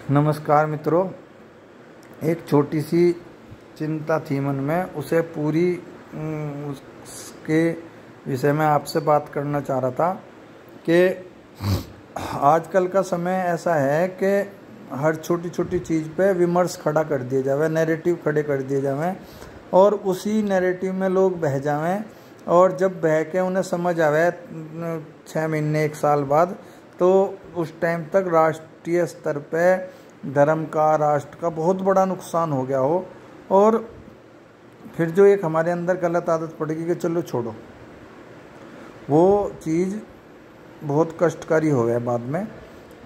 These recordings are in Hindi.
नमस्कार मित्रों, एक छोटी सी चिंता थी मन में, उसे पूरी उसके विषय में आपसे बात करना चाह रहा था कि आजकल का समय ऐसा है कि हर छोटी छोटी चीज़ पे विमर्श खड़ा कर दिया जावे, नैरेटिव खड़े कर दिए जावें और उसी नैरेटिव में लोग बह जावें। और जब बह के उन्हें समझ आवे 6 महीने 1 साल बाद, तो उस टाइम तक राष्ट्रीय स्तर पे धर्म का, राष्ट्र का बहुत बड़ा नुकसान हो गया हो और फिर जो एक हमारे अंदर गलत आदत पड़ेगी कि चलो छोड़ो, वो चीज़ बहुत कष्टकारी हो गया बाद में।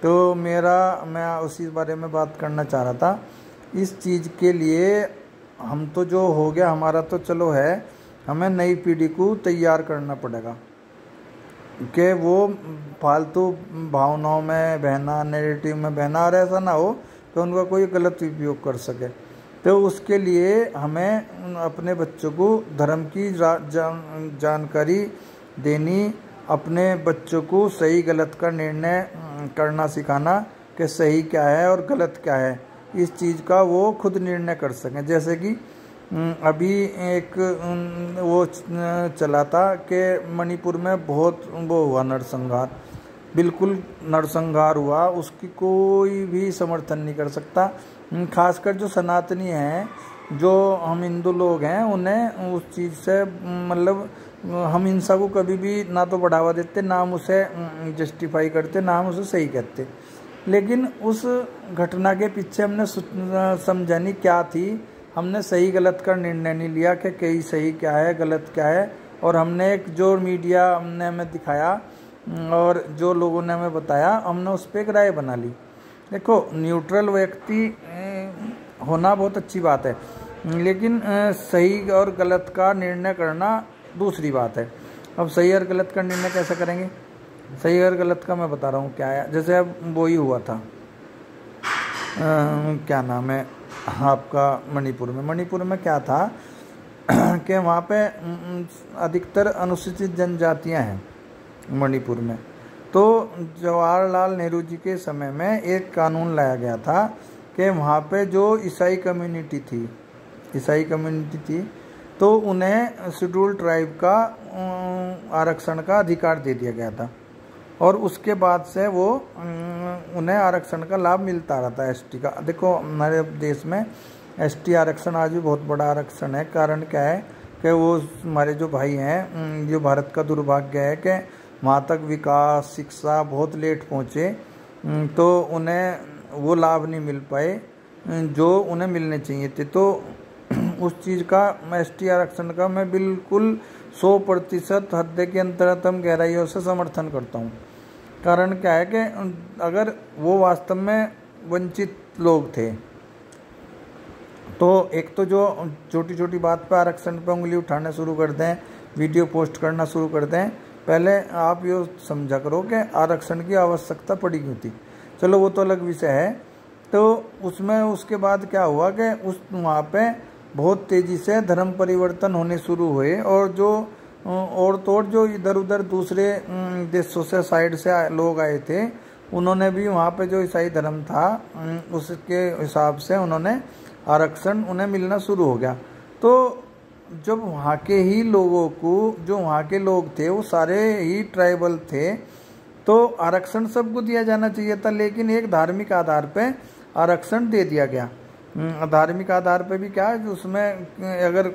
तो मैं उसी बारे में बात करना चाह रहा था। इस चीज़ के लिए हम तो जो हो गया हमारा तो चलो है, हमें नई पीढ़ी को तैयार करना पड़ेगा कि वो फालतू भावनाओं में बहना, नेगेटिव में बहना, और ऐसा ना हो कि उनका कोई गलत उपयोग कर सके। तो उसके लिए हमें अपने बच्चों को धर्म की जानकारी देनी, अपने बच्चों को सही गलत का निर्णय करना सिखाना कि सही क्या है और गलत क्या है, इस चीज़ का वो खुद निर्णय कर सकें। जैसे कि अभी एक वो चला था कि मणिपुर में बहुत वो हुआ नरसंहार, बिल्कुल नरसंहार हुआ, उसकी कोई भी समर्थन नहीं कर सकता। खासकर जो सनातनी हैं, जो हम हिंदू लोग हैं, उन्हें उस चीज़ से मतलब हम हिंसा को कभी भी ना तो बढ़ावा देते, ना हम उसे जस्टिफाई करते, ना हम उसे सही कहते। लेकिन उस घटना के पीछे हमने समझानी क्या थी, हमने सही गलत का निर्णय नहीं लिया कि कहीं सही क्या है गलत क्या है, और हमने एक जो मीडिया हमने हमें दिखाया और जो लोगों ने हमें बताया, हमने उस पर एक राय बना ली। देखो, न्यूट्रल व्यक्ति होना बहुत अच्छी बात है, लेकिन सही और गलत का निर्णय करना दूसरी बात है। अब सही और गलत का निर्णय कैसे करेंगे? सही और गलत का मैं बता रहा हूँ क्या है। जैसे अब वो ही हुआ था, क्या नाम है आपका, मणिपुर में क्या था कि वहाँ पे अधिकतर अनुसूचित जनजातियाँ हैं मणिपुर में। तो जवाहरलाल नेहरू जी के समय में एक कानून लाया गया था कि वहाँ पे जो ईसाई कम्युनिटी थी तो उन्हें शेड्यूल ट्राइब का आरक्षण का अधिकार दे दिया गया था, और उसके बाद से वो उन्हें आरक्षण का लाभ मिलता रहा था, एसटी का। देखो, हमारे देश में एसटी आरक्षण आज भी बहुत बड़ा आरक्षण है। कारण क्या है कि वो हमारे जो भाई हैं, जो भारत का दुर्भाग्य है कि वहाँ तक विकास, शिक्षा बहुत लेट पहुँचे, तो उन्हें वो लाभ नहीं मिल पाए जो उन्हें मिलने चाहिए थे। तो उस चीज़ का, एसटी आरक्षण का मैं बिल्कुल 100% हृदय के अंतरतम गहराइयों से समर्थन करता हूँ। कारण क्या है कि अगर वो वास्तव में वंचित लोग थे, तो एक तो जो छोटी छोटी बात पे आरक्षण पे उंगली उठाना शुरू कर दें, वीडियो पोस्ट करना शुरू कर दें, पहले आप ये समझा करो कि आरक्षण की आवश्यकता पड़ी क्यों थी। चलो वो तो अलग विषय है। तो उसमें उसके बाद क्या हुआ कि वहाँ पे बहुत तेज़ी से धर्म परिवर्तन होने शुरू हुए, और जो इधर उधर दूसरे देशों से, साइड से लोग आए थे, उन्होंने भी वहाँ पे जो ईसाई धर्म था उसके हिसाब से उन्होंने आरक्षण उन्हें मिलना शुरू हो गया। तो जब वहाँ के ही लोगों को, जो वहाँ के लोग थे वो सारे ही ट्राइबल थे, तो आरक्षण सबको दिया जाना चाहिए था, लेकिन एक धार्मिक आधार पे आरक्षण दे दिया गया। धार्मिक आधार पे भी क्या है, उसमें अगर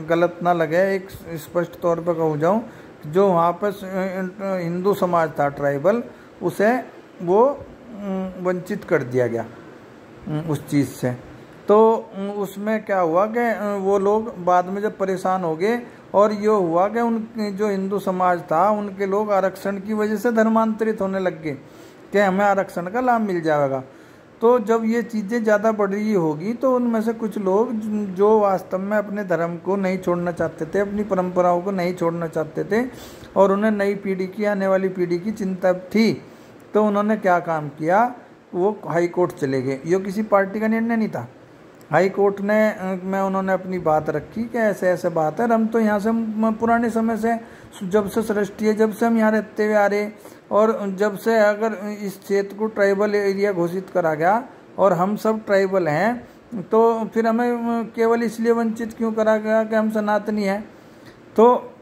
गलत ना लगे, एक स्पष्ट तौर पर कहूँ जाऊँ, जो वहाँ पर हिंदू समाज था ट्राइबल, उसे वो वंचित कर दिया गया उस चीज़ से। तो उसमें क्या हुआ कि वो लोग बाद में जब परेशान हो गए, और ये हुआ कि उन जो हिंदू समाज था, उनके लोग आरक्षण की वजह से धर्मांतरित होने लग गए कि हमें आरक्षण का लाभ मिल जाएगा। तो जब ये चीज़ें ज़्यादा बढ़ रही होगी, तो उनमें से कुछ लोग जो वास्तव में अपने धर्म को नहीं छोड़ना चाहते थे, अपनी परंपराओं को नहीं छोड़ना चाहते थे, और उन्हें नई पीढ़ी की, आने वाली पीढ़ी की चिंता थी, तो उन्होंने क्या काम किया, वो हाई कोर्ट चले गए। ये किसी पार्टी का निर्णय नहीं था। हाई कोर्ट में उन्होंने अपनी बात रखी कि ऐसे ऐसे बात है, हम तो यहाँ से पुराने समय से, जब से सृष्टि है, जब से हम यहाँ रहते हुए आ रहे, और जब से अगर इस क्षेत्र को ट्राइबल एरिया घोषित करा गया और हम सब ट्राइबल हैं, तो फिर हमें केवल इसलिए वंचित क्यों करा गया कि हम सनातनी हैं। तो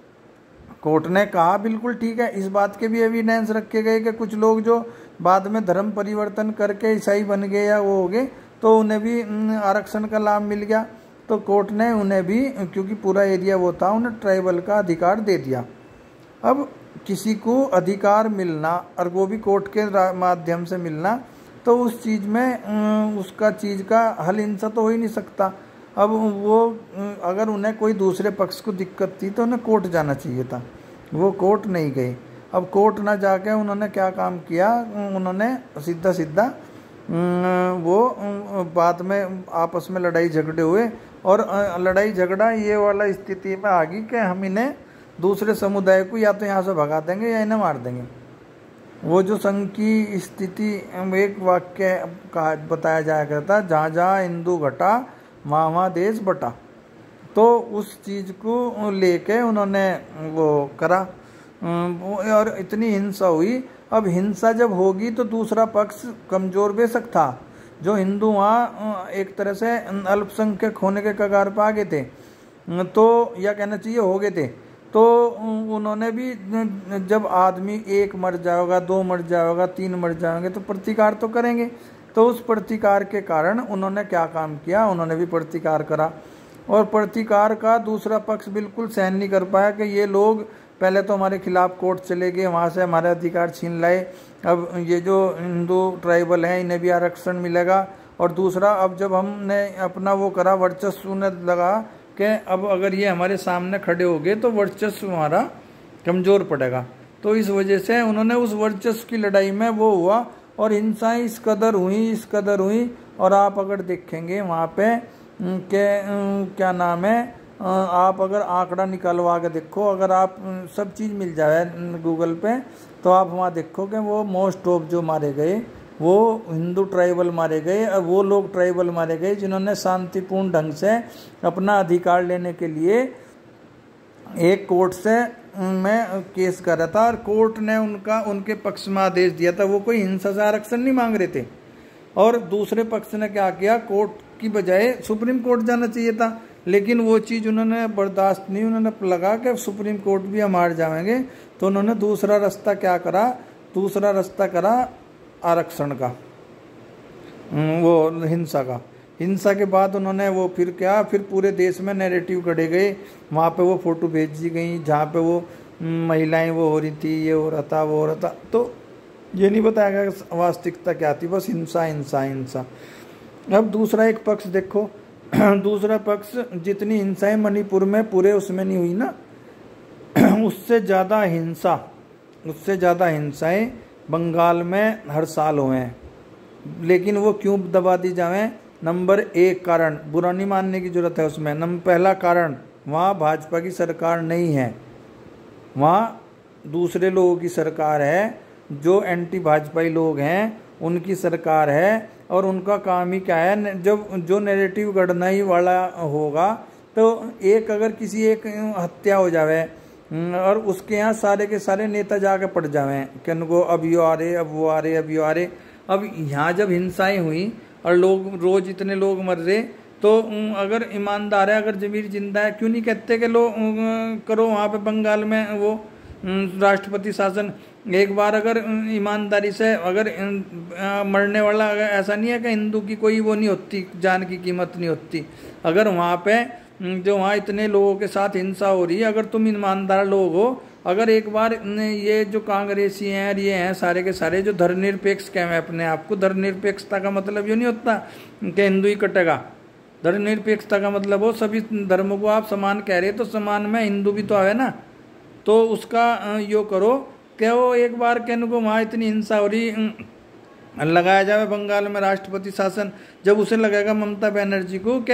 कोर्ट ने कहा बिल्कुल ठीक है, इस बात के भी एविडेंस रखे गए कि कुछ लोग जो बाद में धर्म परिवर्तन करके ईसाई बन गए या वो हो गए, तो उन्हें भी आरक्षण का लाभ मिल गया। तो कोर्ट ने उन्हें भी, क्योंकि पूरा एरिया वो था, उन्हें ट्राइबल का अधिकार दे दिया। अब किसी को अधिकार मिलना और वो भी कोर्ट के माध्यम से मिलना, तो उस चीज़ में उसका चीज़ का हल हिंसा तो हो ही नहीं सकता। अब वो अगर उन्हें कोई दूसरे पक्ष को दिक्कत थी तो उन्हें कोर्ट जाना चाहिए था, वो कोर्ट नहीं गए। अब कोर्ट ना जाके उन्होंने क्या काम किया, उन्होंने सीधा सीधा वो बाद में आपस में लड़ाई झगड़े हुए, और लड़ाई झगड़ा ये वाला स्थिति में आ गई कि हम इन्हें दूसरे समुदाय को या तो यहाँ से भगा देंगे या इन्हें मार देंगे। वो जो संघ की स्थिति, एक वाक्य कहा बताया जाया करता, जहाँ जहाँ हिंदू घटा वहाँ वहाँ देश बटा। तो उस चीज़ को लेके उन्होंने वो करा, और इतनी हिंसा हुई। अब हिंसा जब होगी तो दूसरा पक्ष कमज़ोर बेशक था, जो हिंदू वहाँ एक तरह से अल्पसंख्यक होने के कगार पर आ गए थे, तो या कहना चाहिए हो गए थे। तो उन्होंने भी, जब आदमी एक मर जाएगा, दो मर जाएगा, तीन मर जाएंगे, तो प्रतिकार तो करेंगे। तो उस प्रतिकार के कारण उन्होंने क्या काम किया, उन्होंने भी प्रतिकार करा, और प्रतिकार का दूसरा पक्ष बिल्कुल सहन नहीं कर पाया कि ये लोग पहले तो हमारे खिलाफ कोर्ट चले गए, वहाँ से हमारे अधिकार छीन लाए, अब ये जो हिंदू ट्राइबल हैं इन्हें भी आरक्षण मिलेगा। और दूसरा, अब जब हमने अपना वो करा, वर्चस्व ने लगा कि अब अगर ये हमारे सामने खड़े हो गए तो वर्चस्व हमारा कमज़ोर पड़ेगा। तो इस वजह से उन्होंने उस वर्चस्व की लड़ाई में वो हुआ, और हिंसाएं इस कदर हुई। और आप अगर देखेंगे वहाँ पे क्या नाम है, आप अगर आंकड़ा निकलवा के देखो, अगर आप सब चीज़ मिल जाए गूगल पे, तो आप वहाँ देखो कि वो मोस्ट ऑफ जो मारे गए वो हिंदू ट्राइबल मारे गए, और वो लोग ट्राइबल मारे गए जिन्होंने शांतिपूर्ण ढंग से अपना अधिकार लेने के लिए एक कोर्ट से में केस कर रहा था, और कोर्ट ने उनके पक्ष में आदेश दिया था। वो कोई हिंसा से आरक्षण नहीं मांग रहे थे। और दूसरे पक्ष ने क्या किया, कोर्ट की बजाय सुप्रीम कोर्ट जाना चाहिए था, लेकिन वो चीज़ उन्होंने बर्दाश्त नहीं, उन्होंने लगा कि सुप्रीम कोर्ट भी हम हार जाएंगे। तो उन्होंने दूसरा रास्ता क्या करा, दूसरा रास्ता करा आरक्षण का, वो हिंसा का। हिंसा के बाद उन्होंने वो फिर क्या, फिर पूरे देश में नैरेटिव गढ़े गए, वहाँ पे वो फोटो भेजी गई जहाँ पे वो महिलाएं वो हो रही थी, ये हो रहा था, वो हो रहा था। तो ये नहीं बताया गया कि वास्तविकता क्या थी, बस हिंसा हिंसा हिंसा। अब दूसरा एक पक्ष देखो, दूसरा पक्ष, जितनी हिंसाएं मणिपुर में पूरे उसमें नहीं हुई ना, उससे ज़्यादा हिंसाएं बंगाल में हर साल हुए हैं। लेकिन वो क्यों दबा दी जाए, नंबर एक कारण, बुरा नहीं मानने की जरूरत है उसमें, पहला कारण, वहाँ भाजपा की सरकार नहीं है, वहाँ दूसरे लोगों की सरकार है, जो एंटी भाजपाई लोग हैं उनकी सरकार है। और उनका काम ही क्या है, जब जो नैरेटिव गढ़ना ही वाला होगा, तो एक अगर किसी एक हत्या हो जावे और उसके यहाँ सारे के सारे नेता जाके पड़ जावे कि उनको अब यो आ रहे, अब वो आ रहे, अब यो आ रहे। अब यहाँ जब हिंसाएं हुई और लोग रोज इतने लोग मर रहे, तो अगर ईमानदार है, अगर जमीर जिंदा है, क्यों नहीं कहते कि लो करो वहाँ पे बंगाल में वो राष्ट्रपति शासन। एक बार अगर ईमानदारी से, अगर मरने वाला, अगर ऐसा नहीं है कि हिंदू की कोई वो नहीं होती, जान की कीमत नहीं होती। अगर वहाँ पे जो वहाँ इतने लोगों के साथ हिंसा हो रही है, अगर तुम ईमानदार लोग हो, अगर एक बार ये जो कांग्रेसी हैं और ये हैं सारे के सारे जो धर्मनिरपेक्ष कह हैं अपने आप को, धर्मनिरपेक्षता का मतलब ये नहीं होता कि हिंदू ही कटेगा। धर्मनिरपेक्षता का मतलब हो सभी धर्मों को आप समान कह रहे, तो समान में हिंदू भी तो आवे ना। तो उसका यो करो क्या, वो एक बार कहने को वहाँ इतनी हिंसा हो रही, लगाया जाए बंगाल में राष्ट्रपति शासन। जब उसे लगेगा ममता बनर्जी को कि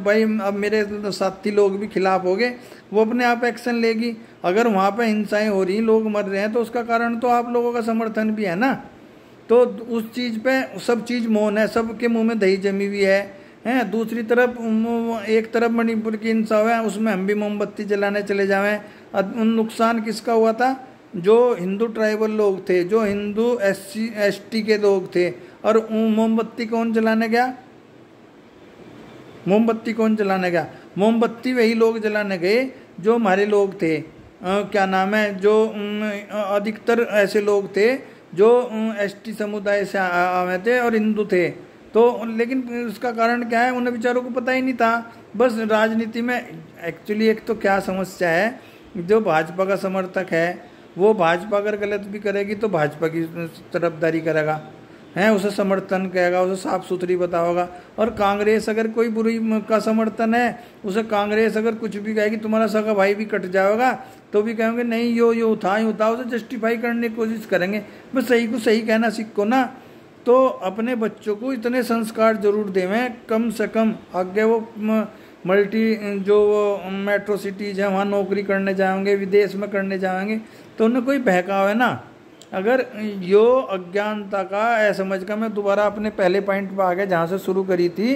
भाई अब मेरे साथी लोग भी खिलाफ हो गए, वो अपने आप एक्शन लेगी। अगर वहाँ पे हिंसाएं हो रही, लोग मर रहे हैं, तो उसका कारण तो आप लोगों का समर्थन भी है ना। तो उस चीज़ पे सब चीज़ मौन है, सबके मुंह में दही जमी हुई है। दूसरी तरफ एक तरफ मणिपुर की हिंसा हुआ है, उसमें हम भी मोमबत्ती जलाने चले जाएं। नुकसान किसका हुआ था, जो हिंदू ट्राइबल लोग थे, जो हिंदू SC ST के लोग थे, और मोमबत्ती कौन जलाने गया? मोमबत्ती कौन जलाने गया? मोमबत्ती वही लोग जलाने गए जो हमारे लोग थे, क्या नाम है, जो अधिकतर ऐसे लोग थे जो ST समुदाय से आए थे और हिंदू थे। तो लेकिन उसका कारण क्या है, उन्हें बेचारों को पता ही नहीं था। बस राजनीति में एक्चुअली एक तो क्या समस्या है, जो भाजपा का समर्थक है वो भाजपा अगर गलत भी करेगी तो भाजपा की तरफदारी करेगा, हैं, उसे समर्थन कहेगा, उसे साफ सुथरी बताओगा। और कांग्रेस अगर कोई बुरी का समर्थन है, उसे कांग्रेस अगर कुछ भी कहेगी, तुम्हारा सगा भाई भी कट जाएगा तो भी कहेंगे नहीं यो था, उसे जस्टिफाई करने की कोशिश करेंगे। बस सही को सही कहना सीखो ना। तो अपने बच्चों को इतने संस्कार जरूर देवें, कम से कम आगे वो मल्टी जो मेट्रो सिटीज़ है वहाँ नौकरी करने जाएंगे, विदेश में करने जाएंगे, तो उन्हें कोई बहकावे ना। अगर यो अज्ञानता का असमझ का, मैं दोबारा अपने पहले पॉइंट पर आ गया जहाँ से शुरू करी थी।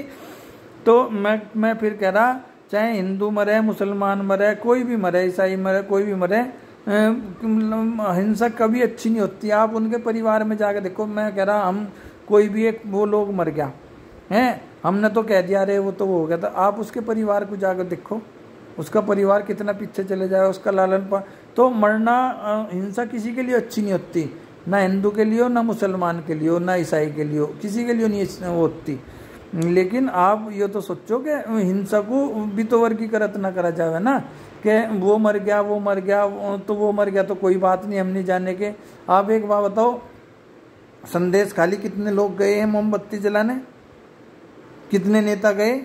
तो मैं फिर कह रहा, चाहे हिंदू मरे, मुसलमान मरे, कोई भी मरे, ईसाई मरे, कोई भी मरे, हिंसा कभी अच्छी नहीं होती। आप उनके परिवार में जाकर देखो। मैं कह रहा, हम कोई भी एक वो लोग मर गया है, हमने तो कह दिया अरे वो तो वो हो गया था, आप उसके परिवार को जाकर देखो, उसका परिवार कितना पीछे चले जाए, उसका लालन पालन। तो मरना, हिंसा किसी के लिए अच्छी नहीं होती, ना हिंदू के लिए हो, ना मुसलमान के लिए हो, ना ईसाई के लिए हो, किसी के लिए नहीं होती। लेकिन आप ये तो सोचो कि हिंसा को भी तो वर्गीकृत ना करा जाए ना, कि वो मर गया तो वो मर गया तो कोई बात नहीं, हम नहीं जाने के। आप एक बात बताओ, संदेश खाली कितने लोग गए हैं मोमबत्ती जलाने? कितने नेता गए?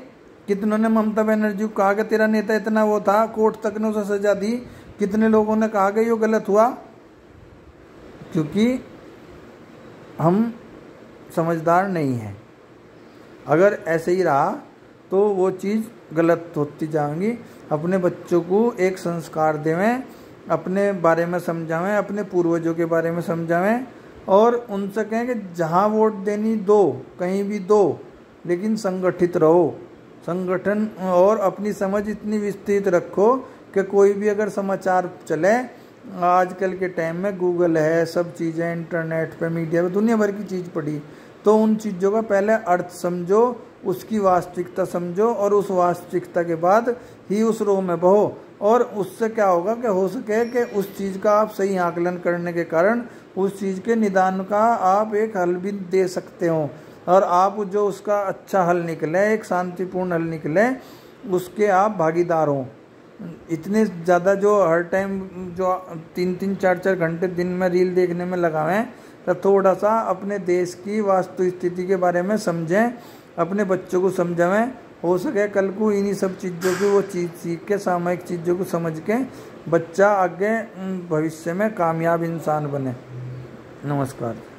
कितनों ने ममता बनर्जी को कहा कि तेरा नेता इतना वो था, कोर्ट तक ने उसे सजा दी? कितने लोगों ने कहा कि ये गलत हुआ? क्योंकि हम समझदार नहीं हैं। अगर ऐसे ही रहा तो वो चीज़ गलत होती जाएंगी। अपने बच्चों को एक संस्कार देवें, अपने बारे में समझावें, अपने पूर्वजों के बारे में समझावें, और उनसे कहें कि जहाँ वोट देनी दो, कहीं भी दो, लेकिन संगठित रहो, संगठन, और अपनी समझ इतनी विस्तृत रखो कि कोई भी अगर समाचार चले, आजकल के टाइम में गूगल है, सब चीज़ें इंटरनेट पे, मीडिया पे दुनिया भर की चीज़ पड़ी, तो उन चीज़ों का पहले अर्थ समझो, उसकी वास्तविकता समझो, और उस वास्तविकता के बाद ही उस रो में बहो। और उससे क्या होगा कि हो सके कि उस चीज़ का आप सही आकलन करने के कारण उस चीज़ के निदान का आप एक हल भी दे सकते हो, और आप जो उसका अच्छा हल निकले, एक शांतिपूर्ण हल निकले, उसके आप भागीदार हो। इतने ज़्यादा जो हर टाइम जो 3-3, 4-4 घंटे दिन में रील देखने में लगावें, तो थोड़ा सा अपने देश की वास्तु स्थिति के बारे में समझें, अपने बच्चों को समझावें। हो सके कल को इन्हीं सब चीज़ों की वो चीज़ सीख के, सामयिक चीज़ों को समझ के बच्चा आगे भविष्य में कामयाब इंसान बने। नमस्कार।